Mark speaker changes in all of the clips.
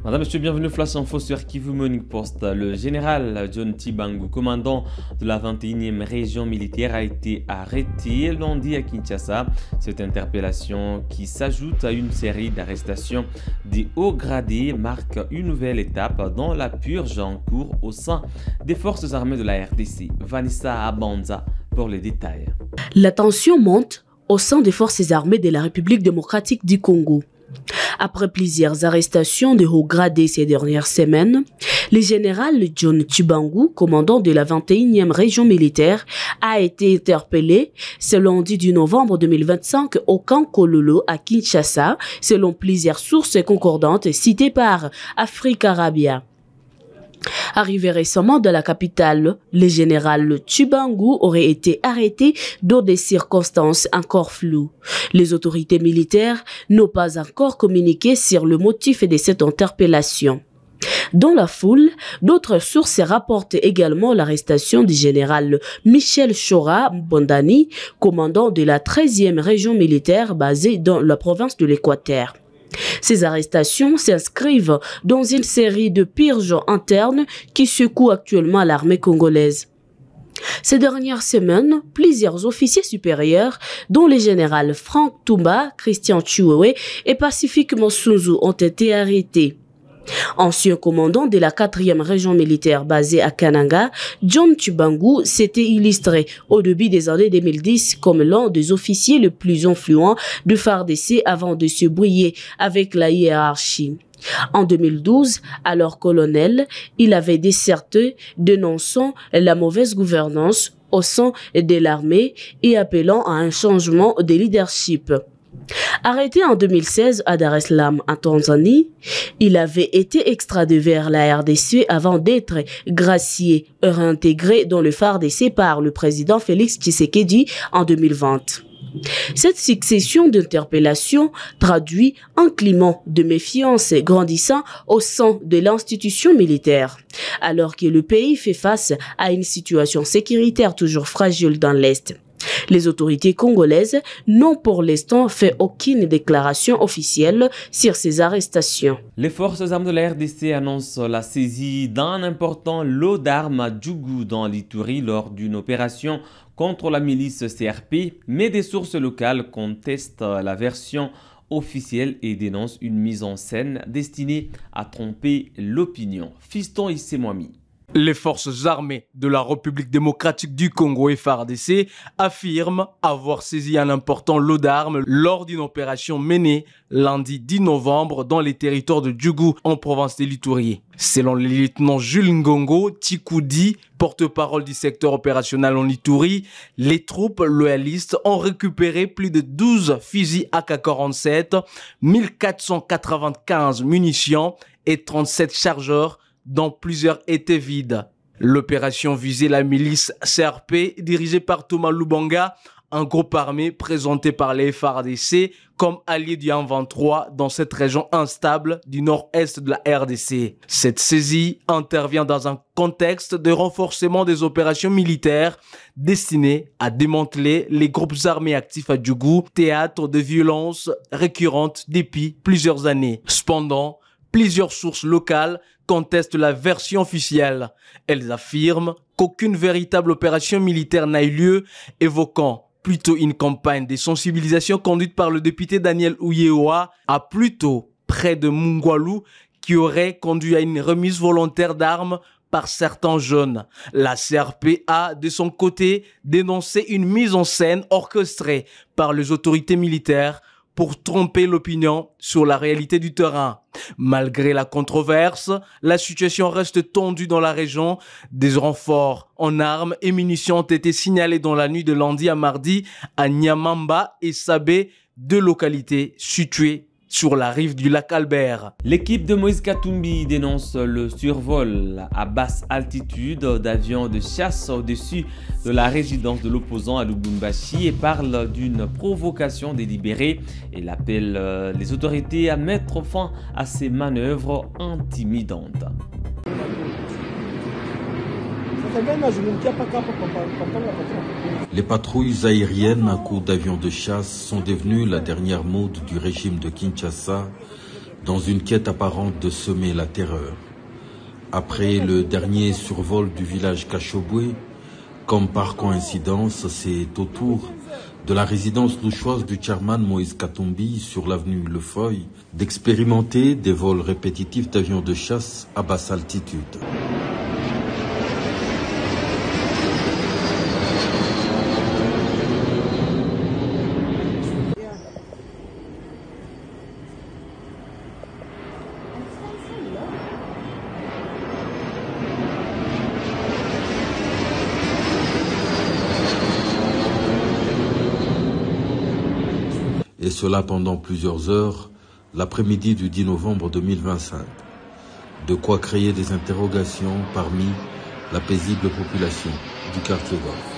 Speaker 1: Madame, monsieur, bienvenue Flash Info sur Kivu Morning Post. Le général John Tshibangou, commandant de la 21e région militaire, a été arrêté lundi à Kinshasa. Cette interpellation, qui s'ajoute à une série d'arrestations des hauts gradés, marque une nouvelle étape dans la purge en cours au sein des forces armées de la RDC. Vanessa Abanza pour les détails.
Speaker 2: La tension monte au sein des forces armées de la République démocratique du Congo. Après plusieurs arrestations de hauts gradés ces dernières semaines, le général John Tshibangou, commandant de la 21e région militaire, a été interpellé ce lundi du novembre 2025 au camp Kololo à Kinshasa, selon plusieurs sources concordantes citées par Africa Arabia. Arrivé récemment dans la capitale, le général Tshibangou aurait été arrêté dans des circonstances encore floues. Les autorités militaires n'ont pas encore communiqué sur le motif de cette interpellation. Dans la foule, d'autres sources rapportent également l'arrestation du général Michel Chora Mbondani, commandant de la 13e région militaire basée dans la province de l'Équateur. Ces arrestations s'inscrivent dans une série de purges internes qui secouent actuellement l'armée congolaise. Ces dernières semaines, plusieurs officiers supérieurs, dont les généraux Franck Toumba, Christian Chiwewe et Pacifique Monsunzu, ont été arrêtés. Ancien commandant de la 4e région militaire basée à Kananga, John Tshibangou s'était illustré au début des années 2010 comme l'un des officiers les plus influents de FARDC avant de se brouiller avec la hiérarchie. En 2012, alors colonel, il avait déserté, dénonçant la mauvaise gouvernance au sein de l'armée et appelant à un changement de leadership. Arrêté en 2016 à Dar es Salaam, en Tanzanie, il avait été extradé vers la RDC avant d'être gracié et réintégré dans le FARDC par le président Félix Tshisekedi en 2020. Cette succession d'interpellations traduit un climat de méfiance grandissant au sein de l'institution militaire, alors que le pays fait face à une situation sécuritaire toujours fragile dans l'Est. Les autorités congolaises n'ont pour l'instant fait aucune déclaration officielle sur ces arrestations.
Speaker 1: Les forces armées de la RDC annoncent la saisie d'un important lot d'armes à Djougou dans l'Ituri lors d'une opération contre la milice CRP, mais des sources locales contestent la version officielle et dénoncent une mise en scène destinée à tromper l'opinion. Fiston Issemouami.
Speaker 3: Les forces armées de la République démocratique du Congo et FARDC affirment avoir saisi un important lot d'armes lors d'une opération menée lundi 10 novembre dans les territoires de Djougou en province de l'Ituri. Selon le lieutenant Jules Ngongo Tikoudi, porte-parole du secteur opérationnel en Ituri, les troupes loyalistes ont récupéré plus de 12 fusils AK-47, 1495 munitions et 37 chargeurs dont plusieurs étaient vides. L'opération visait la milice CRP dirigée par Thomas Lubanga, un groupe armé présenté par les FARDC comme allié du M23 dans cette région instable du nord-est de la RDC. Cette saisie intervient dans un contexte de renforcement des opérations militaires destinées à démanteler les groupes armés actifs à Djougou, théâtre de violences récurrentes depuis plusieurs années. Cependant, plusieurs sources locales contestent la version officielle. Elles affirment qu'aucune véritable opération militaire n'a eu lieu, évoquant plutôt une campagne de sensibilisation conduite par le député Daniel Ouyewa à plutôt près de Mungwalu qui aurait conduit à une remise volontaire d'armes par certains jeunes. La CRP a, de son côté, dénoncé une mise en scène orchestrée par les autorités militaires pour tromper l'opinion sur la réalité du terrain. Malgré la controverse, la situation reste tendue dans la région. Des renforts en armes et munitions ont été signalés dans la nuit de lundi à mardi à Nyamamba et Sabé, deux localités situées sur la rive du lac Albert.
Speaker 1: L'équipe de Moïse Katumbi dénonce le survol à basse altitude d'avions de chasse au-dessus de la résidence de l'opposant à Lubumbashi et parle d'une provocation délibérée. Il appelle les autorités à mettre fin à ces manœuvres intimidantes.
Speaker 4: Les patrouilles aériennes à coup d'avions de chasse sont devenues la dernière mode du régime de Kinshasa dans une quête apparente de semer la terreur. Après le dernier survol du village Kachoboué, comme par coïncidence, c'est au tour de la résidence louchoise du chairman Moïse Katumbi sur l'avenue Lefeuille d'expérimenter des vols répétitifs d'avions de chasse à basse altitude. Et cela pendant plusieurs heures, l'après-midi du 10 novembre 2025. De quoi créer des interrogations parmi la paisible population du quartier Golfe.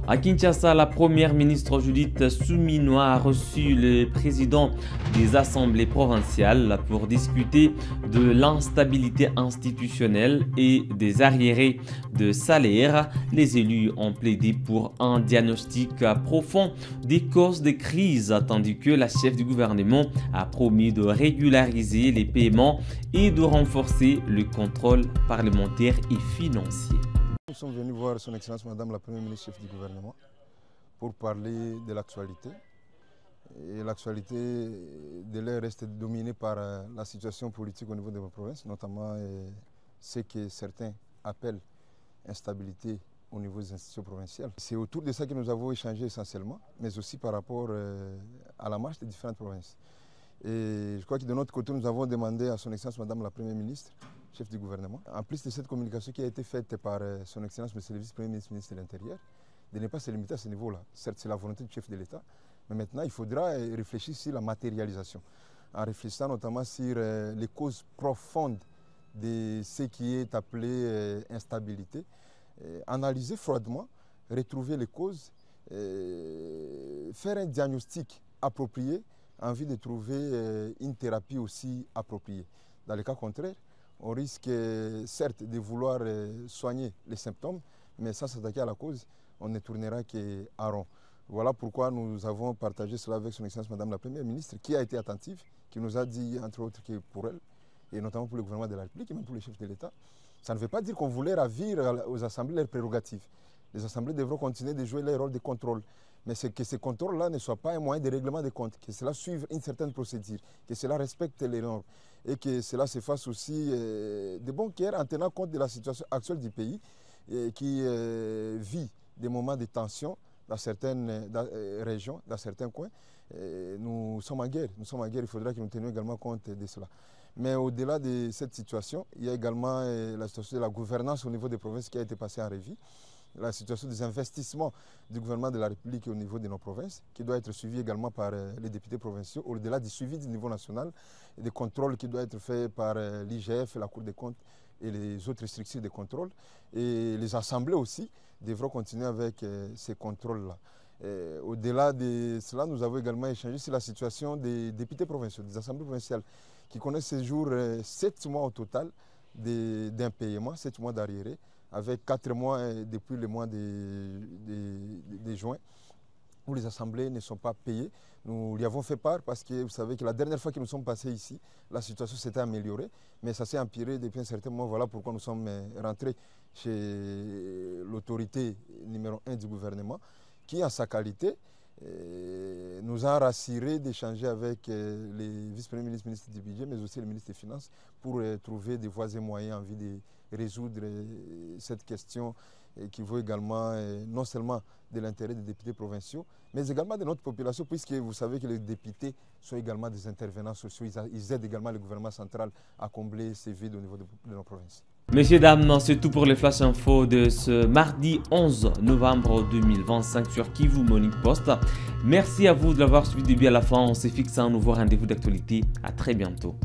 Speaker 1: À Kinshasa, la première ministre Judith Suminwa a reçu le président des assemblées provinciales pour discuter de l'instabilité institutionnelle et des arriérés de salaire. Les élus ont plaidé pour un diagnostic profond des causes des crises, tandis que la chef du gouvernement a promis de régulariser les paiements et de renforcer le contrôle parlementaire et financier.
Speaker 5: Nous sommes venus voir son Excellence Madame la Première ministre chef du gouvernement pour parler de l'actualité. Et l'actualité de l'air reste dominée par la situation politique au niveau de ma province, notamment ce que certains appellent instabilité au niveau des institutions provinciales. C'est autour de ça que nous avons échangé essentiellement, mais aussi par rapport à la marche des différentes provinces. Et je crois que de notre côté, nous avons demandé à son Excellence Madame la Première ministre, chef du gouvernement, en plus de cette communication qui a été faite par son Excellence Monsieur le Vice-Premier ministre, ministre de l'Intérieur, de ne pas se limiter à ce niveau-là. Certes, c'est la volonté du chef de l'État, mais maintenant, il faudra réfléchir sur la matérialisation, en réfléchissant notamment sur les causes profondes de ce qui est appelé instabilité, analyser froidement, retrouver les causes, faire un diagnostic approprié en vue de trouver une thérapie aussi appropriée. Dans le cas contraire, on risque certes de vouloir soigner les symptômes, mais sans s'attaquer à la cause, on ne tournera qu'à rond. Voilà pourquoi nous avons partagé cela avec son Excellence Madame la Première ministre, qui a été attentive, qui nous a dit, entre autres, que pour elle, et notamment pour le gouvernement de la République, et même pour les chefs de l'État, ça ne veut pas dire qu'on voulait ravir aux assemblées leurs prérogatives. Les assemblées devront continuer de jouer leur rôle de contrôle. Mais c'est que ce contrôle-là ne soit pas un moyen de règlement des comptes, que cela suive une certaine procédure, que cela respecte les normes et que cela se fasse aussi de bon cœur en tenant compte de la situation actuelle du pays qui vit des moments de tension dans certaines régions, dans certains coins. Nous sommes en guerre, il faudra que nous tenions également compte de cela. Mais au-delà de cette situation, il y a également la situation de la gouvernance au niveau des provinces qui a été passée en revue. La situation des investissements du gouvernement de la République au niveau de nos provinces, qui doit être suivie également par les députés provinciaux, au-delà du suivi du niveau national, et des contrôles qui doivent être faits par l'IGF, la Cour des comptes et les autres structures de contrôle. Et les assemblées aussi devront continuer avec ces contrôles-là. Au-delà de cela, nous avons également échangé sur la situation des députés provinciaux, des assemblées provinciales, qui connaissent ces jours 7 mois au total d'impayement, 7 mois d'arriérés, avec 4 mois depuis le mois de juin, où les assemblées ne sont pas payées. Nous lui avons fait part parce que vous savez que la dernière fois que nous sommes passés ici, la situation s'était améliorée, mais ça s'est empiré depuis un certain moment. Voilà pourquoi nous sommes rentrés chez l'autorité numéro 1 du gouvernement, qui en sa qualité nous a rassuré d'échanger avec les vice-premiers ministres, ministres du budget, mais aussi le ministre des Finances, pour trouver des voies et moyens en vue de résoudre cette question qui vaut également non seulement de l'intérêt des députés provinciaux, mais également de notre population, puisque vous savez que les députés sont également des intervenants sociaux, ils aident également le gouvernement central à combler ces vides au niveau de nos provinces.
Speaker 1: Messieurs, dames, c'est tout pour les Flash Info de ce mardi 11 novembre 2025 sur Kivu Morning Post. Merci à vous de l'avoir suivi du début à la fin. On s'est fixé un nouveau rendez-vous d'actualité. À très bientôt.